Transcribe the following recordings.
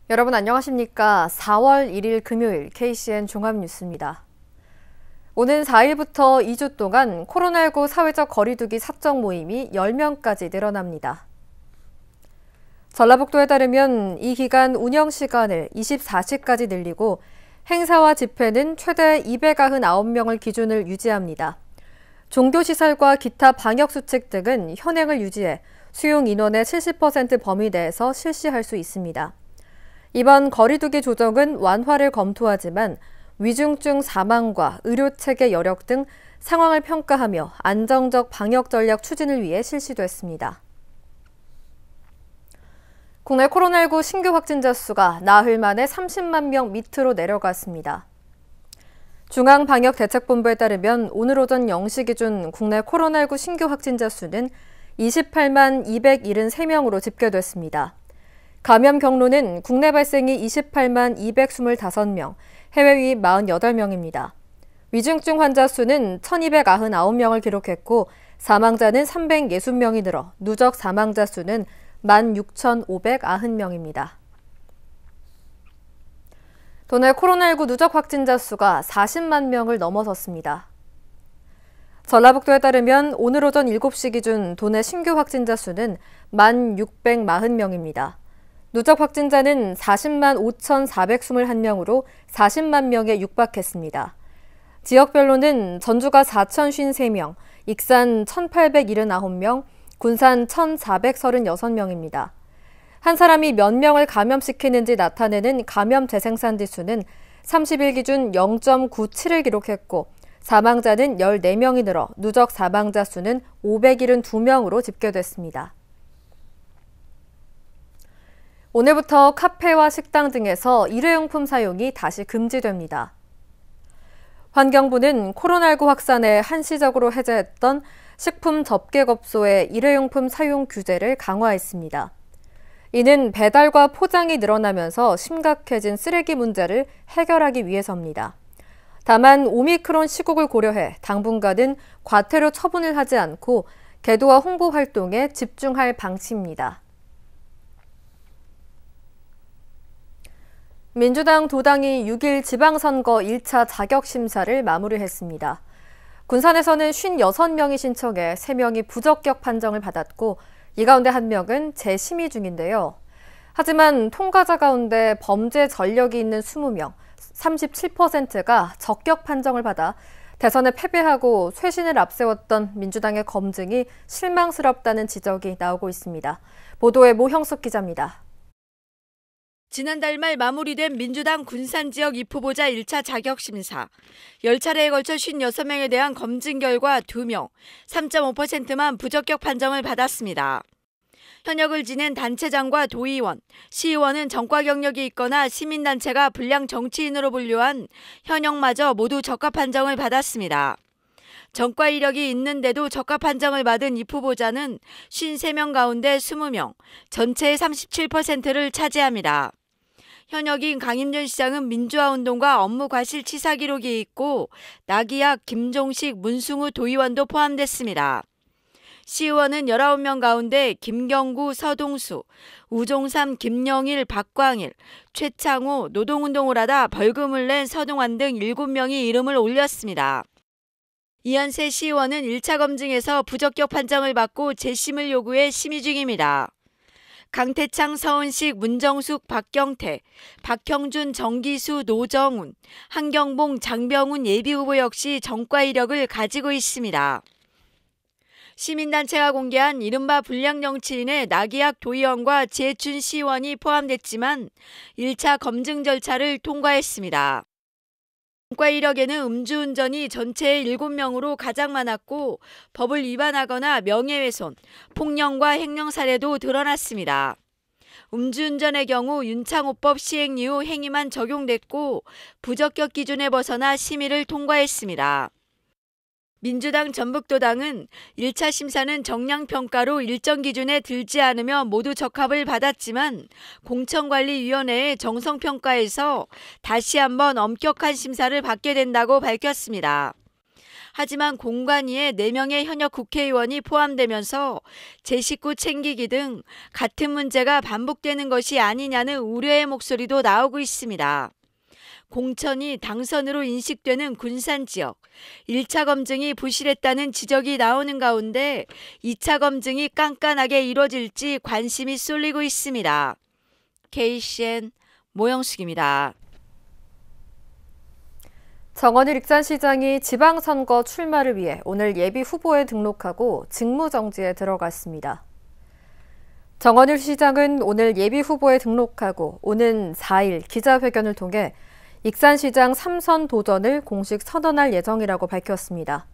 여러분 안녕하십니까? 4월 1일 금요일 KCN 종합뉴스입니다. 오는 4일부터 2주 동안 코로나19 사회적 거리두기 사적 모임이 10명까지 늘어납니다. 전라북도에 따르면 이 기간 운영 시간을 24시까지 늘리고 행사와 집회는 최대 299명을 기준을 유지합니다. 종교시설과 기타 방역수칙 등은 현행을 유지해 수용 인원의 70% 범위 내에서 실시할 수 있습니다. 이번 거리두기 조정은 완화를 검토하지만 위중증 사망과 의료체계 여력 등 상황을 평가하며 안정적 방역 전략 추진을 위해 실시됐습니다. 국내 코로나19 신규 확진자 수가 나흘 만에 30만 명 밑으로 내려갔습니다. 중앙방역대책본부에 따르면 오늘 오전 0시 기준 국내 코로나19 신규 확진자 수는 28만 273명으로 집계됐습니다. 감염 경로는 국내 발생이 28만 225명, 해외 유입 48명입니다. 위중증 환자 수는 1,299명을 기록했고 사망자는 360명이 늘어 누적 사망자 수는 16,590명입니다. 도내 코로나19 누적 확진자 수가 40만 명을 넘어섰습니다. 전라북도에 따르면 오늘 오전 7시 기준 도내 신규 확진자 수는 1,640명입니다. 누적 확진자는 40만 5,421명으로 40만 명에 육박했습니다. 지역별로는 전주가 4,053명, 익산 1,879명, 군산 1,436명입니다. 한 사람이 몇 명을 감염시키는지 나타내는 감염 재생산 지수는 30일 기준 0.97을 기록했고 사망자는 14명이 늘어 누적 사망자 수는 572명으로 집계됐습니다. 오늘부터 카페와 식당 등에서 일회용품 사용이 다시 금지됩니다. 환경부는 코로나19 확산에 한시적으로 해제했던 식품 접객업소의 일회용품 사용 규제를 강화했습니다. 이는 배달과 포장이 늘어나면서 심각해진 쓰레기 문제를 해결하기 위해서입니다. 다만 오미크론 시국을 고려해 당분간은 과태료 처분을 하지 않고 계도와 홍보 활동에 집중할 방침입니다. 민주당 두 당이 6일 지방선거 1차 자격심사를 마무리했습니다. 군산에서는 56명이 신청해 3명이 부적격 판정을 받았고 이 가운데 1명은 재심의 중인데요. 하지만 통과자 가운데 범죄 전력이 있는 20명, 37%가 적격 판정을 받아 대선에 패배하고 쇄신을 앞세웠던 민주당의 검증이 실망스럽다는 지적이 나오고 있습니다. 보도에 모형숙 기자입니다. 지난달 말 마무리된 민주당 군산 지역 입후보자 1차 자격심사. 10차례에 걸쳐 56명에 대한 검증 결과 2명, 3.5%만 부적격 판정을 받았습니다. 현역을 지낸 단체장과 도의원, 시의원은 전과 경력이 있거나 시민단체가 불량 정치인으로 분류한 현역마저 모두 적합 판정을 받았습니다. 전과 이력이 있는데도 적합 판정을 받은 입후보자는 53명 가운데 20명, 전체의 37%를 차지합니다. 현역인 강임전 시장은 민주화운동과 업무과실치사 기록이 있고 나기학, 김종식, 문승우 도의원도 포함됐습니다. 시의원은 19명 가운데 김경구, 서동수, 우종삼, 김영일, 박광일, 최창호, 노동운동을 하다 벌금을 낸 서동환 등 7명이 이름을 올렸습니다. 이한세 시의원은 1차 검증에서 부적격 판정을 받고 재심을 요구해 심의 중입니다. 강태창, 서은식, 문정숙, 박경태, 박형준, 정기수, 노정훈, 한경봉, 장병훈 예비후보 역시 전과 이력을 가지고 있습니다. 시민단체가 공개한 이른바 불량 정치인의 나기학 도의원과 재춘 시의원이 포함됐지만 1차 검증 절차를 통과했습니다. 전과 이력에는 음주운전이 전체의 7명으로 가장 많았고 법을 위반하거나 명예훼손, 폭령과 횡령 사례도 드러났습니다. 음주운전의 경우 윤창호법 시행 이후 행위만 적용됐고 부적격 기준에 벗어나 심의를 통과했습니다. 민주당 전북도당은 1차 심사는 정량평가로 일정 기준에 들지 않으며 모두 적합을 받았지만 공천관리위원회의 정성평가에서 다시 한번 엄격한 심사를 받게 된다고 밝혔습니다. 하지만 공관위에 4명의 현역 국회의원이 포함되면서 제 식구 챙기기 등 같은 문제가 반복되는 것이 아니냐는 우려의 목소리도 나오고 있습니다. 공천이 당선으로 인식되는 군산 지역, 1차 검증이 부실했다는 지적이 나오는 가운데 2차 검증이 깐깐하게 이뤄질지 관심이 쏠리고 있습니다. KCN 모영숙입니다. 정원일 익산시장이 지방선거 출마를 위해 오늘 예비 후보에 등록하고 직무정지에 들어갔습니다. 정원일 시장은 오늘 예비 후보에 등록하고 오는 4일 기자회견을 통해 익산시장 3선 도전을 공식 선언할 예정이라고 밝혔습니다.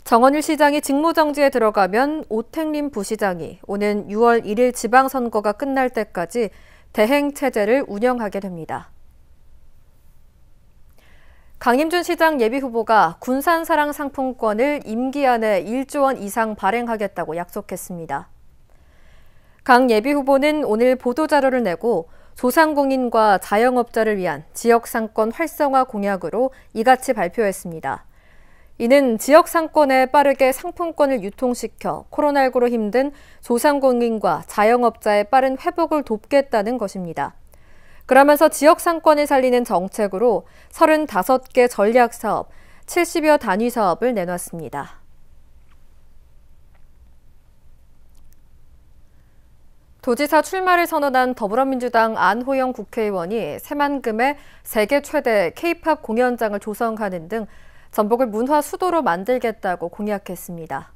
정원일 시장이 직무정지에 들어가면 오택림 부시장이 오는 6월 1일 지방선거가 끝날 때까지 대행체제를 운영하게 됩니다. 강임준 시장 예비후보가 군산사랑 상품권을 임기 안에 1조 원 이상 발행하겠다고 약속했습니다. 강 예비후보는 오늘 보도자료를 내고 소상공인과 자영업자를 위한 지역상권 활성화 공약으로 이같이 발표했습니다. 이는 지역상권에 빠르게 상품권을 유통시켜 코로나19로 힘든 소상공인과 자영업자의 빠른 회복을 돕겠다는 것입니다. 그러면서 지역상권을 살리는 정책으로 35개 전략사업, 70여 단위 사업을 내놨습니다. 도지사 출마를 선언한 더불어민주당 안호영 국회의원이 새만금에 세계 최대 K-팝 공연장을 조성하는 등 전북을 문화 수도로 만들겠다고 공약했습니다.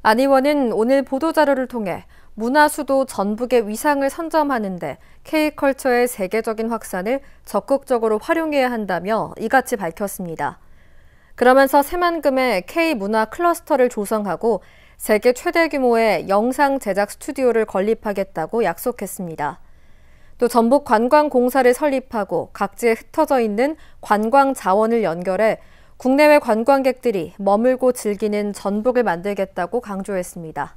안 의원은 오늘 보도자료를 통해 문화 수도 전북의 위상을 선점하는 데 K컬처의 세계적인 확산을 적극적으로 활용해야 한다며 이같이 밝혔습니다. 그러면서 새만금에 K문화 클러스터를 조성하고 세계 최대 규모의 영상 제작 스튜디오를 건립하겠다고 약속했습니다. 또 전북 관광공사를 설립하고 각지에 흩어져 있는 관광 자원을 연결해 국내외 관광객들이 머물고 즐기는 전북을 만들겠다고 강조했습니다.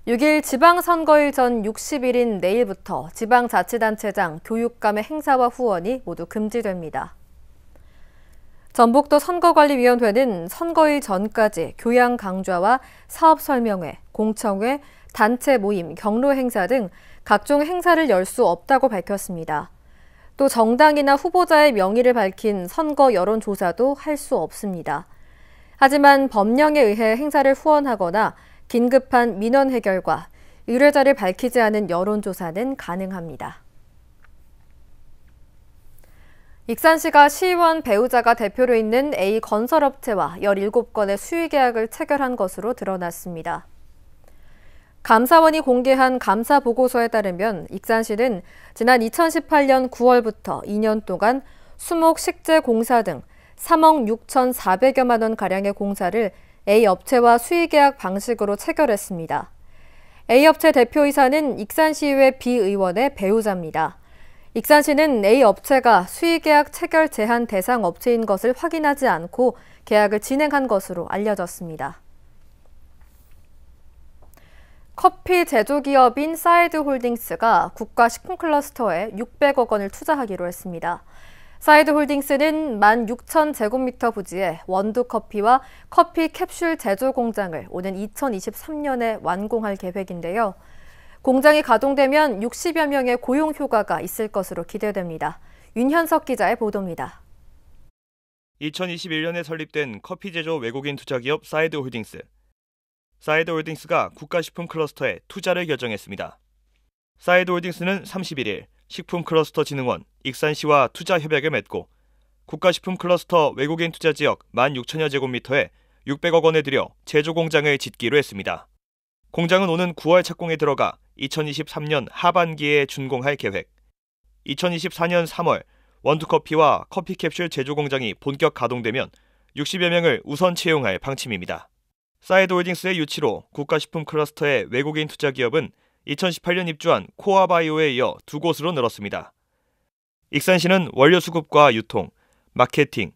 6일 지방선거일 전 60일인 내일부터 지방자치단체장, 교육감의 행사와 후원이 모두 금지됩니다. 전북도 선거관리위원회는 선거일 전까지 교양 강좌와 사업 설명회, 공청회, 단체 모임, 경로 행사 등 각종 행사를 열 수 없다고 밝혔습니다. 또 정당이나 후보자의 명의를 밝힌 선거 여론조사도 할 수 없습니다. 하지만 법령에 의해 행사를 후원하거나 긴급한 민원 해결과 의뢰자를 밝히지 않은 여론조사는 가능합니다. 익산시가 시의원 배우자가 대표로 있는 A건설업체와 17건의 수의계약을 체결한 것으로 드러났습니다. 감사원이 공개한 감사보고서에 따르면 익산시는 지난 2018년 9월부터 2년 동안 수목 식재공사 등 3억 6,400여만 원가량의 공사를 A업체와 수의계약 방식으로 체결했습니다. A업체 대표이사는 익산시의회 B의원의 배우자입니다. 익산시는 A업체가 수의계약 체결 제한 대상 업체인 것을 확인하지 않고 계약을 진행한 것으로 알려졌습니다. 커피 제조기업인 사이드홀딩스가 국가식품클러스터에 600억 원을 투자하기로 했습니다. 사이드홀딩스는 16,000제곱미터 부지에 원두커피와 커피 캡슐 제조 공장을 오는 2023년에 완공할 계획인데요. 공장이 가동되면 60여 명의 고용 효과가 있을 것으로 기대됩니다. 윤현석 기자의 보도입니다. 2021년에 설립된 커피 제조 외국인 투자기업 사이드홀딩스. 사이드홀딩스가 국가식품 클러스터에 투자를 결정했습니다. 사이드홀딩스는 31일 식품클러스터진흥원, 익산시와 투자협약을 맺고 국가식품 클러스터 외국인 투자지역 16,000여 제곱미터에 600억 원을 들여 제조공장을 짓기로 했습니다. 공장은 오는 9월 착공에 들어가 2023년 하반기에 준공할 계획. 2024년 3월 원두커피와 커피캡슐 제조공장이 본격 가동되면 60여 명을 우선 채용할 방침입니다. 사이드홀딩스의 유치로 국가식품 클러스터의 외국인 투자기업은 2018년 입주한 코아바이오에 이어 2곳으로 늘었습니다. 익산시는 원료 수급과 유통, 마케팅,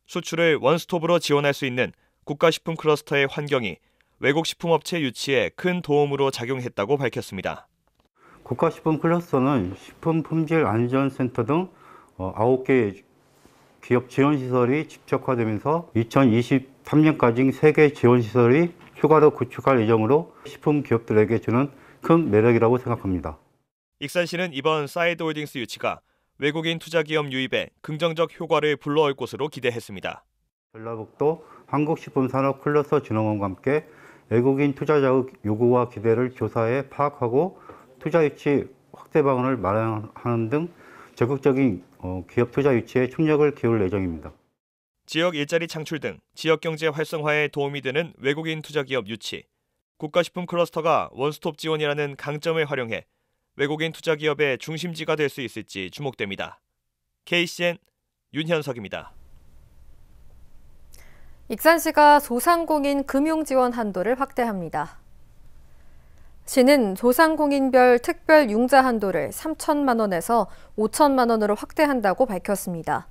수출을 원스톱으로 지원할 수 있는 국가식품 클러스터의 환경이 외국 식품업체 유치에 큰 도움으로 작용했다고 밝혔습니다. 국가식품 클러스터는 식품품질안전센터 등 9개 기업 지원시설이 집적화되면서 2023년까지 세계 지원시설이 추가로 구축할 예정으로 식품 기업들에게 주는 큰 매력이라고 생각합니다. 익산시는 이번 사이드홀딩스 유치가 외국인 투자기업 유입에 긍정적 효과를 불러올 것으로 기대했습니다. 전라북도 한국식품산업클러스터 진흥원과 함께 외국인 투자자의 요구와 기대를 조사해 파악하고 투자 유치 확대 방안을 마련하는 등 적극적인 기업 투자 유치에 총력을 기울 예정입니다. 지역 일자리 창출 등 지역 경제 활성화에 도움이 되는 외국인 투자기업 유치, 국가식품 클러스터가 원스톱 지원이라는 강점을 활용해 외국인 투자기업의 중심지가 될 수 있을지 주목됩니다. KCN 윤현석입니다. 익산시가 소상공인 금융지원 한도를 확대합니다. 시는 소상공인별 특별 융자 한도를 3천만 원에서 5천만 원으로 확대한다고 밝혔습니다.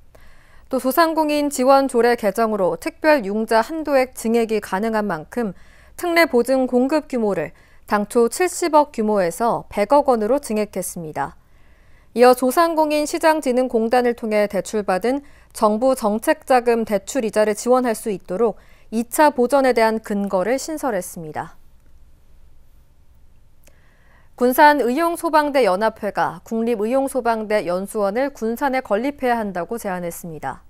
또 소상공인 지원 조례 개정으로 특별 융자 한도액 증액이 가능한 만큼 특례 보증 공급 규모를 당초 70억 규모에서 100억 원으로 증액했습니다. 이어 소상공인 시장진흥공단을 통해 대출받은 정부 정책자금 대출 이자를 지원할 수 있도록 2차 보전에 대한 근거를 신설했습니다. 군산의용소방대 연합회가 국립의용소방대 연수원을 군산에 건립해야 한다고 제안했습니다.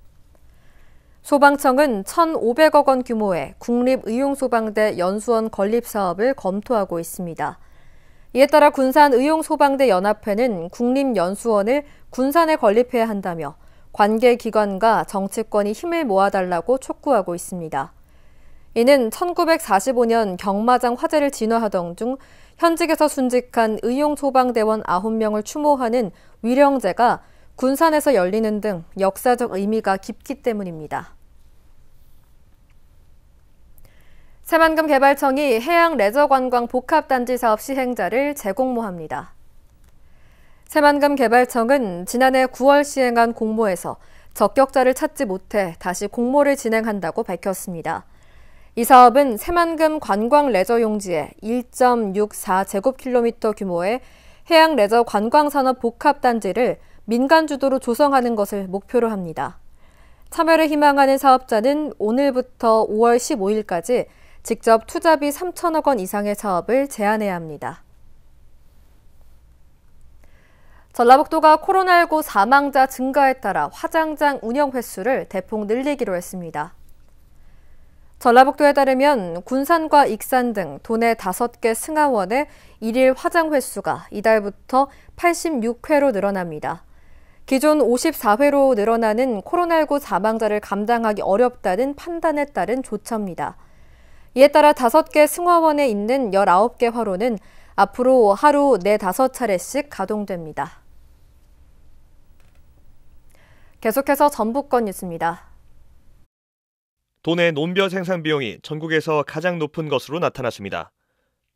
소방청은 1,500억 원 규모의 국립의용소방대 연수원 건립 사업을 검토하고 있습니다. 이에 따라 군산의용소방대 연합회는 국립연수원을 군산에 건립해야 한다며 관계기관과 정치권이 힘을 모아달라고 촉구하고 있습니다. 이는 1945년 경마장 화재를 진화하던 중 현직에서 순직한 의용소방대원 9명을 추모하는 위령제가 군산에서 열리는 등 역사적 의미가 깊기 때문입니다. 새만금개발청이 해양레저관광 복합단지 사업 시행자를 재공모합니다. 새만금개발청은 지난해 9월 시행한 공모에서 적격자를 찾지 못해 다시 공모를 진행한다고 밝혔습니다. 이 사업은 새만금 관광레저용지에 1.64제곱킬로미터 규모의 해양레저 관광산업 복합단지를 민간 주도로 조성하는 것을 목표로 합니다. 참여를 희망하는 사업자는 오늘부터 5월 15일까지 직접 투자비 3천억 원 이상의 사업을 제안해야 합니다. 전라북도가 코로나19 사망자 증가에 따라 화장장 운영 횟수를 대폭 늘리기로 했습니다. 전라북도에 따르면 군산과 익산 등 도내 5개 승하원의 일일 화장 횟수가 이달부터 86회로 늘어납니다. 기존 54회로 늘어나는 코로나19 사망자를 감당하기 어렵다는 판단에 따른 조처입니다. 이에 따라 5개 승하원에 있는 19개 화로는 앞으로 하루 4-5차례씩 가동됩니다. 계속해서 전북권 뉴스입니다. 도내 논벼 생산 비용이 전국에서 가장 높은 것으로 나타났습니다.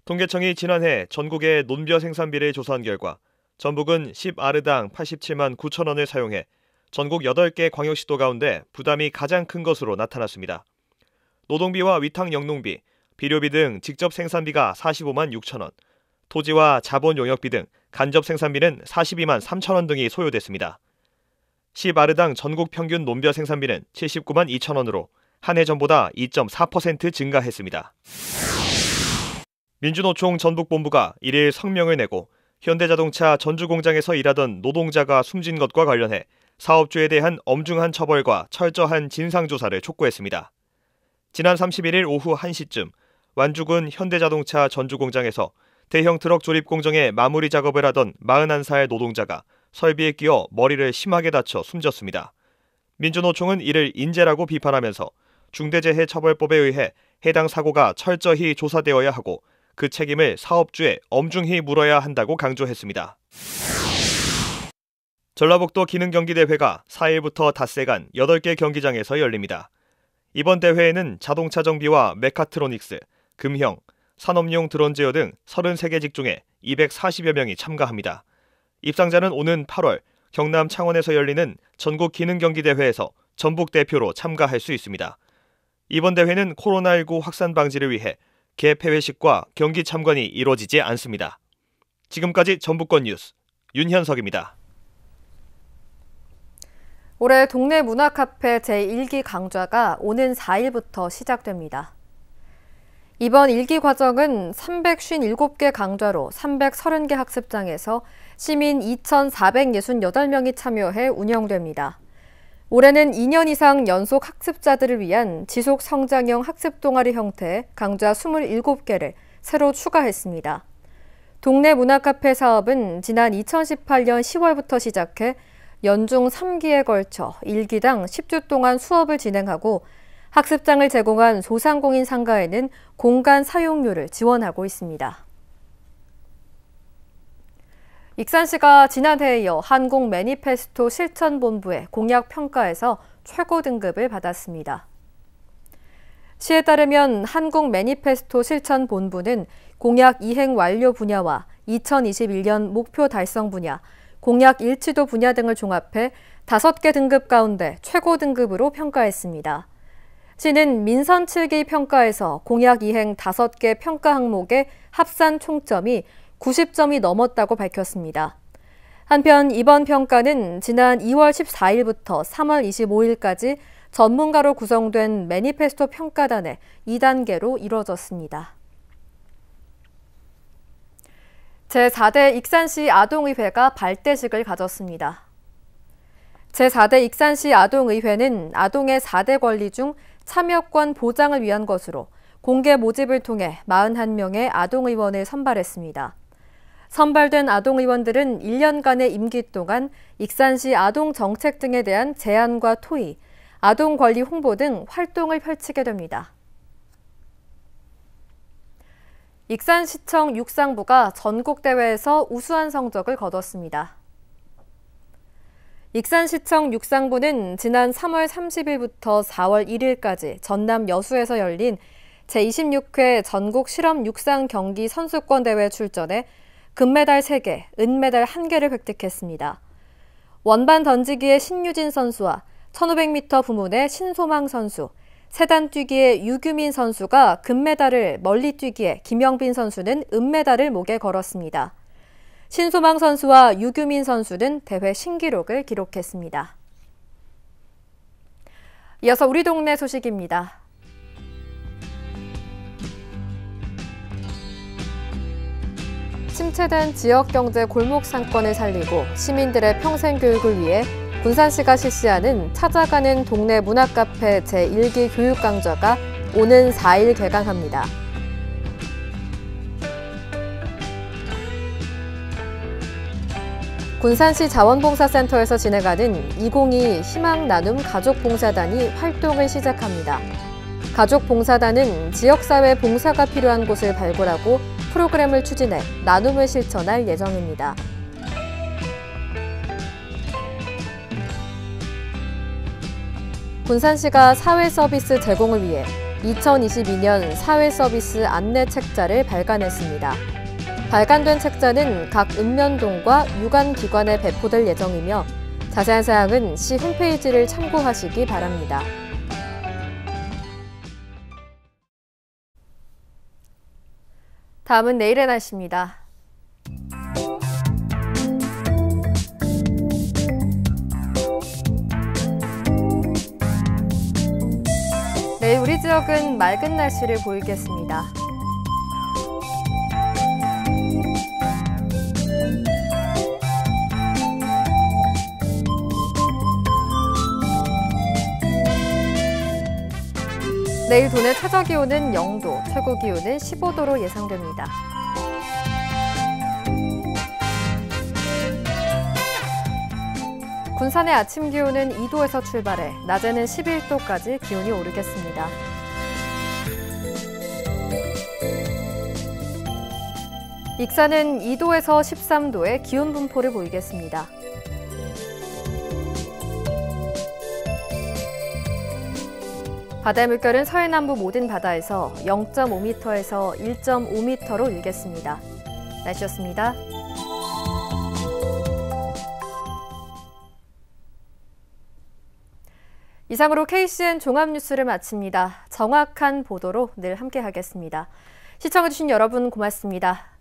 통계청이 지난해 전국의 논벼 생산비를 조사한 결과 전북은 10아르당 87만 9천 원을 사용해 전국 8개 광역시도 가운데 부담이 가장 큰 것으로 나타났습니다. 노동비와 위탁영농비, 비료비 등 직접 생산비가 45만 6천 원, 토지와 자본 용역비 등 간접 생산비는 42만 3천 원 등이 소요됐습니다. 10아르당 전국 평균 논벼 생산비는 79만 2천 원으로 한 해 전보다 2.4% 증가했습니다. 민주노총 전북본부가 1일 성명을 내고 현대자동차 전주공장에서 일하던 노동자가 숨진 것과 관련해 사업주에 대한 엄중한 처벌과 철저한 진상조사를 촉구했습니다. 지난 31일 오후 1시쯤 완주군 현대자동차 전주공장에서 대형 트럭 조립 공정의 마무리 작업을 하던 41살 노동자가 설비에 끼어 머리를 심하게 다쳐 숨졌습니다. 민주노총은 이를 인재라고 비판하면서 중대재해처벌법에 의해 해당 사고가 철저히 조사되어야 하고 그 책임을 사업주에 엄중히 물어야 한다고 강조했습니다. 전라북도 기능경기대회가 4일부터 닷새간 8개 경기장에서 열립니다. 이번 대회에는 자동차 정비와 메카트로닉스, 금형, 산업용 드론 제어 등 33개 직종에 240여 명이 참가합니다. 입상자는 오는 8월 경남 창원에서 열리는 전국 기능경기대회에서 전북 대표로 참가할 수 있습니다. 이번 대회는 코로나19 확산 방지를 위해 개폐회식과 경기 참관이 이루어지지 않습니다. 지금까지 전북권 뉴스 윤현석입니다. 올해 동네 문화카페 제1기 강좌가 오는 4일부터 시작됩니다. 이번 1기 과정은 357개 강좌로 330개 학습장에서 시민 2,468명이 참여해 운영됩니다. 올해는 2년 이상 연속 학습자들을 위한 지속 성장형 학습 동아리 형태의 강좌 27개를 새로 추가했습니다. 동네 문화카페 사업은 지난 2018년 10월부터 시작해 연중 3기에 걸쳐 1기당 10주 동안 수업을 진행하고 학습장을 제공한 소상공인 상가에는 공간 사용료를 지원하고 있습니다. 익산시가 지난해에 이어 한국 매니페스토 실천본부의 공약 평가에서 최고 등급을 받았습니다. 시에 따르면 한국 매니페스토 실천본부는 공약 이행 완료 분야와 2021년 목표 달성 분야, 공약 일치도 분야 등을 종합해 5개 등급 가운데 최고 등급으로 평가했습니다. 시는 민선 7기 평가에서 공약 이행 5개 평가 항목의 합산 총점이 90점이 넘었다고 밝혔습니다. 한편 이번 평가는 지난 2월 14일부터 3월 25일까지 전문가로 구성된 매니페스토 평가단의 2단계로 이루어졌습니다. 제4대 익산시 아동의회가 발대식을 가졌습니다. 제4대 익산시 아동의회는 아동의 4대 권리 중 참여권 보장을 위한 것으로 공개 모집을 통해 41명의 아동의원을 선발했습니다. 선발된 아동의원들은 1년간의 임기 동안 익산시 아동정책 등에 대한 제안과 토의, 아동권리 홍보 등 활동을 펼치게 됩니다. 익산시청 육상부가 전국대회에서 우수한 성적을 거뒀습니다. 익산시청 육상부는 지난 3월 30일부터 4월 1일까지 전남 여수에서 열린 제26회 전국 실험 육상 경기 선수권 대회 출전해 금메달 3개, 은메달 1개를 획득했습니다. 원반 던지기의 신유진 선수와 1500m 부문의 신소망 선수, 세단 뛰기의 유규민 선수가 금메달을, 멀리 뛰기의 김영빈 선수는 은메달을 목에 걸었습니다. 신소망 선수와 유규민 선수는 대회 신기록을 기록했습니다. 이어서 우리 동네 소식입니다. 침체된 지역경제 골목 상권을 살리고 시민들의 평생 교육을 위해 군산시가 실시하는 찾아가는 동네 문화카페 제1기 교육 강좌가 오는 4일 개강합니다. 군산시 자원봉사센터에서 진행하는 2022 희망나눔 가족봉사단이 활동을 시작합니다. 가족봉사단은 지역사회 봉사가 필요한 곳을 발굴하고 프로그램을 추진해 나눔을 실천할 예정입니다. 군산시가 사회서비스 제공을 위해 2022년 사회서비스 안내책자를 발간했습니다. 발간된 책자는 각 읍면동과 유관기관에 배포될 예정이며 자세한 사항은 시 홈페이지를 참고하시기 바랍니다. 다음은 내일의 날씨입니다. 내일 우리 지역은 맑은 날씨를 보이겠습니다. 내일 도내 최저기온은 0도, 최고기온은 15도로 예상됩니다. 군산의 아침 기온은 2도에서 출발해 낮에는 11도까지 기온이 오르겠습니다. 익산은 2도에서 13도의 기온 분포를 보이겠습니다. 바다의 물결은 서해남부 모든 바다에서 0.5m에서 1.5m로 일겠습니다. 날씨였습니다. 이상으로 KCN 종합뉴스를 마칩니다. 정확한 보도로 늘 함께하겠습니다. 시청해주신 여러분 고맙습니다.